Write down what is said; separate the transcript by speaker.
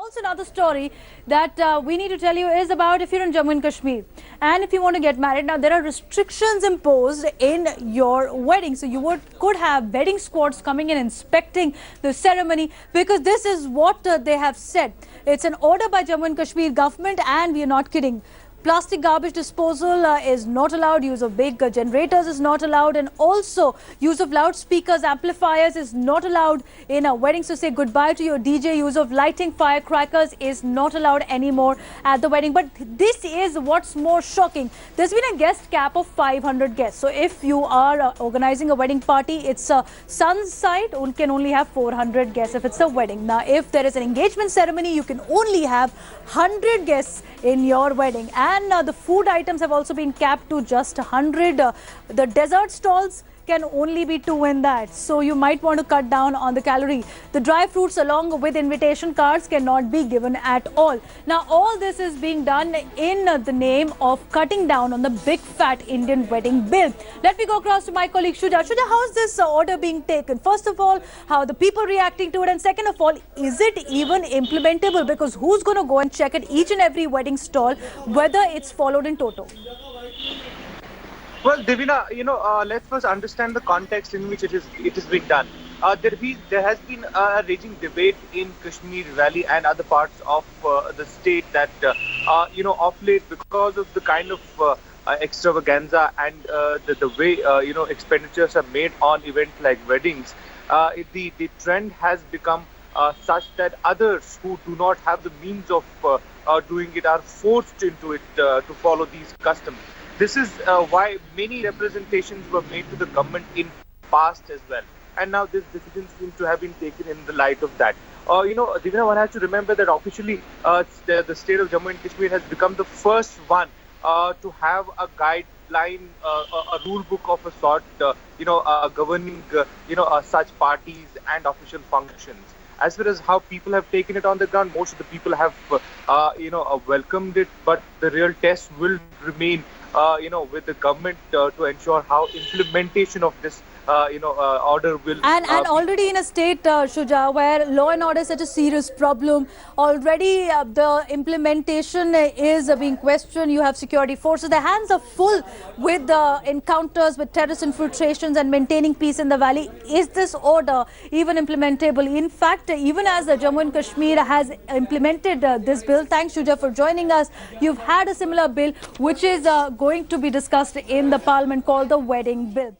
Speaker 1: Also, another story that we need to tell you is about if you're in Jammu and Kashmir and if you want to get married. Now, there are restrictions imposed in your wedding. So, you could have wedding squads coming in inspecting the ceremony because this is what they have said. It's an order by Jammu and Kashmir government, and we are not kidding. Plastic garbage disposal is not allowed, use of big generators is not allowed, and also use of loudspeakers, amplifiers is not allowed in a wedding. So say goodbye to your DJ. Use of lighting firecrackers is not allowed anymore at the wedding. But this is what's more shocking. There's been a guest cap of 500 guests. So if you are organizing a wedding party, it's a son's side, can only have 400 guests if it's a wedding. Now, if there is an engagement ceremony, you can only have 100 guests in your wedding. And the food items have also been capped to just 100. The dessert stalls can only be 2 in that. So you might want to cut down on the calorie. The dry fruits along with invitation cards cannot be given at all. Now, all this is being done in the name of cutting down on the big fat Indian wedding bill. Let me go across to my colleague Shuja. Shuja, how is this order being taken? First of all, how are the people reacting to it? And second of all, is it even implementable? Because who's going to go and check at each and every wedding stall whether it's followed in toto?
Speaker 2: Well, Divina, let's first understand the context in which it is being done. There has been a raging debate in Kashmir Valley and other parts of the state that, of late, because of the kind of extravaganza and the way, expenditures are made on events like weddings, the trend has become such that others who do not have the means of doing it are forced into it to follow these customs. This is why many representations were made to the government in past as well. And now this decision seems to have been taken in the light of that. Divina, one has to remember that officially the state of Jammu and Kashmir has become the first one to have a guideline, a rule book of a sort, governing, such parties and official functions. As far as how people have taken it on the ground, most of the people have, welcomed it. But the real test will remain, with the government to ensure how implementation of this, order will.
Speaker 1: And already in a state, Shuja, where law and order is such a serious problem, already the implementation is being questioned. You have security forces. Their hands are full with the encounters with terrorist infiltrations and maintaining peace in the valley. Is this order even implementable? In fact, even as Jammu and Kashmir has implemented this bill, thanks Shuja for joining us, you've had a similar bill which is going to be discussed in the parliament called the wedding bill.